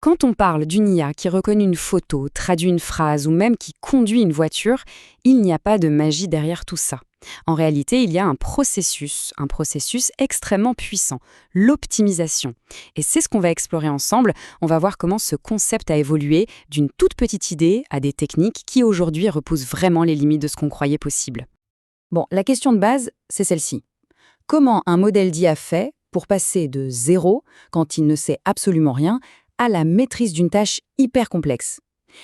Quand on parle d'une IA qui reconnaît une photo, traduit une phrase ou même qui conduit une voiture, il n'y a pas de magie derrière tout ça. En réalité, il y a un processus extrêmement puissant, l'optimisation. Et c'est ce qu'on va explorer ensemble. On va voir comment ce concept a évolué d'une toute petite idée à des techniques qui aujourd'hui repoussent vraiment les limites de ce qu'on croyait possible. Bon, la question de base, c'est celle-ci. Comment un modèle d'IA fait pour passer de zéro, quand il ne sait absolument rien, à la maîtrise d'une tâche hyper complexe?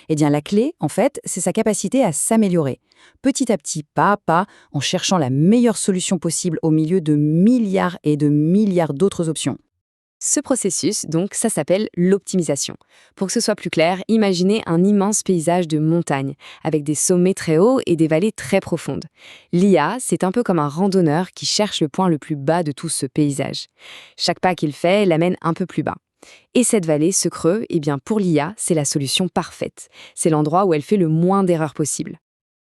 Eh bien, la clé, en fait, c'est sa capacité à s'améliorer, petit à petit, pas à pas, en cherchant la meilleure solution possible au milieu de milliards et de milliards d'autres options. Ce processus, donc, ça s'appelle l'optimisation. Pour que ce soit plus clair, imaginez un immense paysage de montagnes, avec des sommets très hauts et des vallées très profondes. L'IA, c'est un peu comme un randonneur qui cherche le point le plus bas de tout ce paysage. Chaque pas qu'il fait l'amène un peu plus bas. Et cette vallée, ce creux, eh bien pour l'IA, c'est la solution parfaite. C'est l'endroit où elle fait le moins d'erreurs possible.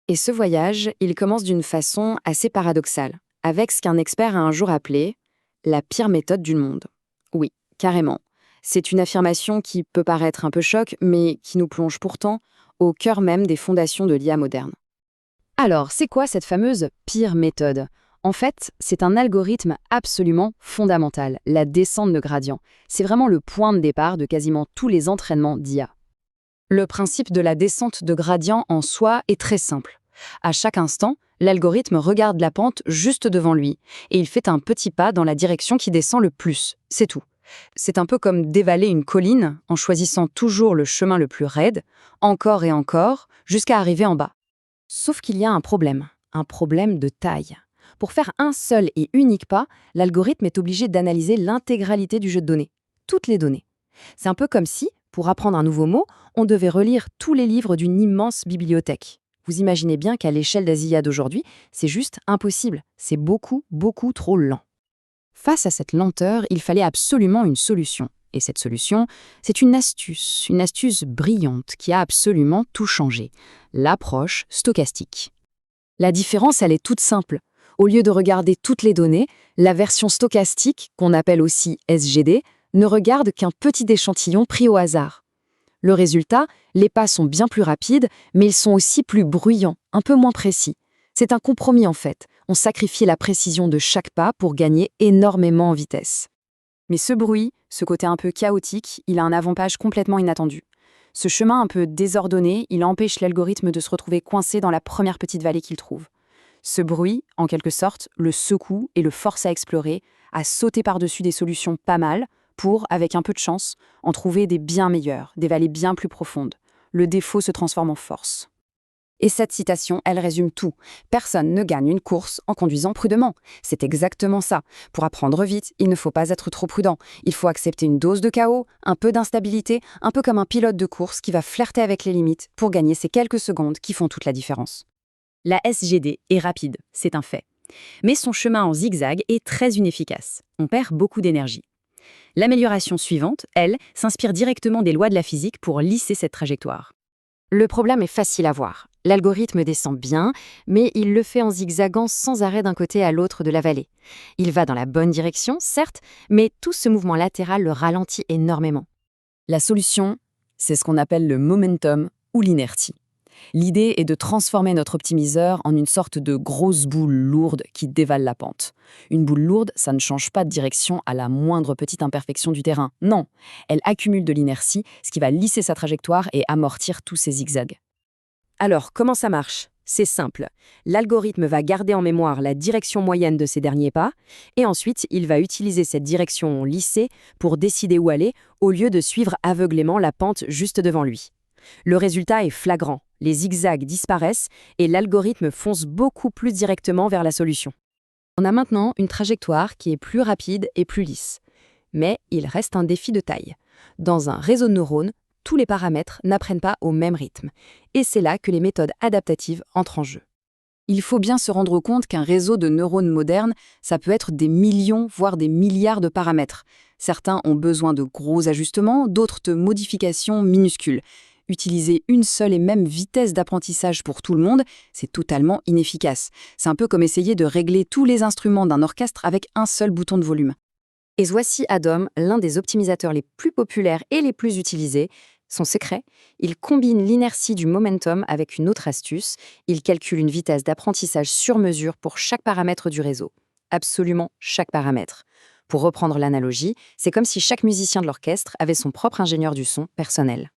Et ce voyage, il commence d'une façon assez paradoxale, avec ce qu'un expert a un jour appelé la pire méthode du monde. Oui, carrément. C'est une affirmation qui peut paraître un peu choc, mais qui nous plonge pourtant au cœur même des fondations de l'IA moderne. Alors, c'est quoi cette fameuse pire méthode? En fait, c'est un algorithme absolument fondamental, la descente de gradient. C'est vraiment le point de départ de quasiment tous les entraînements d'IA. Le principe de la descente de gradient en soi est très simple. À chaque instant, l'algorithme regarde la pente juste devant lui et il fait un petit pas dans la direction qui descend le plus. C'est tout. C'est un peu comme dévaler une colline en choisissant toujours le chemin le plus raide, encore et encore, jusqu'à arriver en bas. Sauf qu'il y a un problème de taille. Pour faire un seul et unique pas, l'algorithme est obligé d'analyser l'intégralité du jeu de données, toutes les données. C'est un peu comme si, pour apprendre un nouveau mot, on devait relire tous les livres d'une immense bibliothèque. Vous imaginez bien qu'à l'échelle des IA d'aujourd'hui, c'est juste impossible. C'est beaucoup, beaucoup trop lent. Face à cette lenteur, il fallait absolument une solution. Et cette solution, c'est une astuce brillante qui a absolument tout changé. L'approche stochastique. La différence, elle est toute simple. Au lieu de regarder toutes les données, la version stochastique, qu'on appelle aussi SGD, ne regarde qu'un petit échantillon pris au hasard. Le résultat, les pas sont bien plus rapides, mais ils sont aussi plus bruyants, un peu moins précis. C'est un compromis en fait. On sacrifie la précision de chaque pas pour gagner énormément en vitesse. Mais ce bruit, ce côté un peu chaotique, il a un avantage complètement inattendu. Ce chemin un peu désordonné, il empêche l'algorithme de se retrouver coincé dans la première petite vallée qu'il trouve. Ce bruit, en quelque sorte, le secoue et le force à explorer, à sauter par-dessus des solutions pas mal pour, avec un peu de chance, en trouver des bien meilleures, des vallées bien plus profondes. Le défaut se transforme en force. Et cette citation, elle résume tout. Personne ne gagne une course en conduisant prudemment. C'est exactement ça. Pour apprendre vite, il ne faut pas être trop prudent. Il faut accepter une dose de chaos, un peu d'instabilité, un peu comme un pilote de course qui va flirter avec les limites pour gagner ces quelques secondes qui font toute la différence. La SGD est rapide, c'est un fait. Mais son chemin en zigzag est très inefficace. On perd beaucoup d'énergie. L'amélioration suivante, elle, s'inspire directement des lois de la physique pour lisser cette trajectoire. Le problème est facile à voir. L'algorithme descend bien, mais il le fait en zigzagant sans arrêt d'un côté à l'autre de la vallée. Il va dans la bonne direction, certes, mais tout ce mouvement latéral le ralentit énormément. La solution, c'est ce qu'on appelle le momentum ou l'inertie. L'idée est de transformer notre optimiseur en une sorte de grosse boule lourde qui dévale la pente. Une boule lourde, ça ne change pas de direction à la moindre petite imperfection du terrain. Non, elle accumule de l'inertie, ce qui va lisser sa trajectoire et amortir tous ses zigzags. Alors, comment ça marche? C'est simple. L'algorithme va garder en mémoire la direction moyenne de ses derniers pas, et ensuite, il va utiliser cette direction lissée pour décider où aller, au lieu de suivre aveuglément la pente juste devant lui. Le résultat est flagrant. Les zigzags disparaissent et l'algorithme fonce beaucoup plus directement vers la solution. On a maintenant une trajectoire qui est plus rapide et plus lisse. Mais il reste un défi de taille. Dans un réseau de neurones, tous les paramètres n'apprennent pas au même rythme. Et c'est là que les méthodes adaptatives entrent en jeu. Il faut bien se rendre compte qu'un réseau de neurones modernes, ça peut être des millions, voire des milliards de paramètres. Certains ont besoin de gros ajustements, d'autres de modifications minuscules. Utiliser une seule et même vitesse d'apprentissage pour tout le monde, c'est totalement inefficace. C'est un peu comme essayer de régler tous les instruments d'un orchestre avec un seul bouton de volume. Et voici Adam, l'un des optimisateurs les plus populaires et les plus utilisés. Son secret, il combine l'inertie du momentum avec une autre astuce. Il calcule une vitesse d'apprentissage sur mesure pour chaque paramètre du réseau. Absolument chaque paramètre. Pour reprendre l'analogie, c'est comme si chaque musicien de l'orchestre avait son propre ingénieur du son personnel.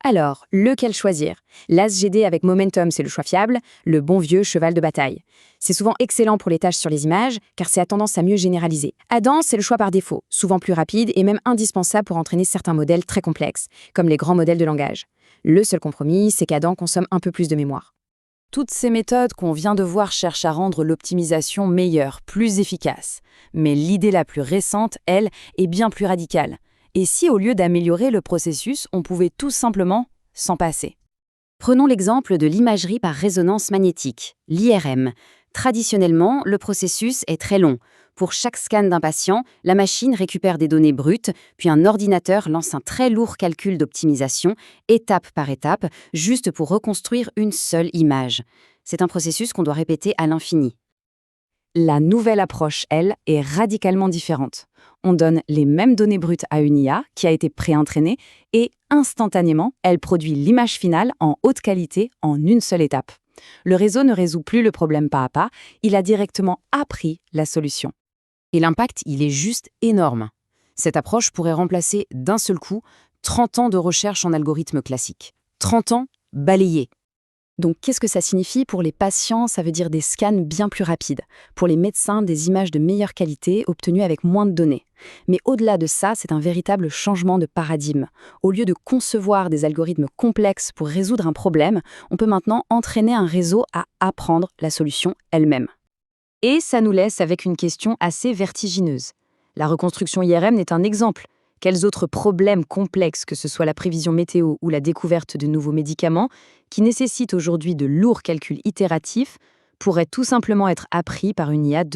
Alors, lequel choisir? L'ASGD avec Momentum, c'est le choix fiable, le bon vieux cheval de bataille. C'est souvent excellent pour les tâches sur les images, car c'est à tendance à mieux généraliser. Adam, c'est le choix par défaut, souvent plus rapide et même indispensable pour entraîner certains modèles très complexes, comme les grands modèles de langage. Le seul compromis, c'est qu'Adam consomme un peu plus de mémoire. Toutes ces méthodes qu'on vient de voir cherchent à rendre l'optimisation meilleure, plus efficace. Mais l'idée la plus récente, elle, est bien plus radicale. Et si au lieu d'améliorer le processus, on pouvait tout simplement s'en passer? Prenons l'exemple de l'imagerie par résonance magnétique, l'IRM. Traditionnellement, le processus est très long. Pour chaque scan d'un patient, la machine récupère des données brutes, puis un ordinateur lance un très lourd calcul d'optimisation, étape par étape, juste pour reconstruire une seule image. C'est un processus qu'on doit répéter à l'infini. La nouvelle approche, elle, est radicalement différente. On donne les mêmes données brutes à une IA qui a été pré-entraînée et instantanément, elle produit l'image finale en haute qualité en une seule étape. Le réseau ne résout plus le problème pas à pas, il a directement appris la solution. Et l'impact, il est juste énorme. Cette approche pourrait remplacer d'un seul coup 30 ans de recherche en algorithmes classiques. 30 ans balayés. Donc, qu'est-ce que ça signifie pour les patients? Ça veut dire des scans bien plus rapides. Pour les médecins, des images de meilleure qualité obtenues avec moins de données. Mais au-delà de ça, c'est un véritable changement de paradigme. Au lieu de concevoir des algorithmes complexes pour résoudre un problème, on peut maintenant entraîner un réseau à apprendre la solution elle-même. Et ça nous laisse avec une question assez vertigineuse. La reconstruction IRM n'est un exemple. Quels autres problèmes complexes, que ce soit la prévision météo ou la découverte de nouveaux médicaments, qui nécessitent aujourd'hui de lourds calculs itératifs, pourraient tout simplement être appris par une IA demain?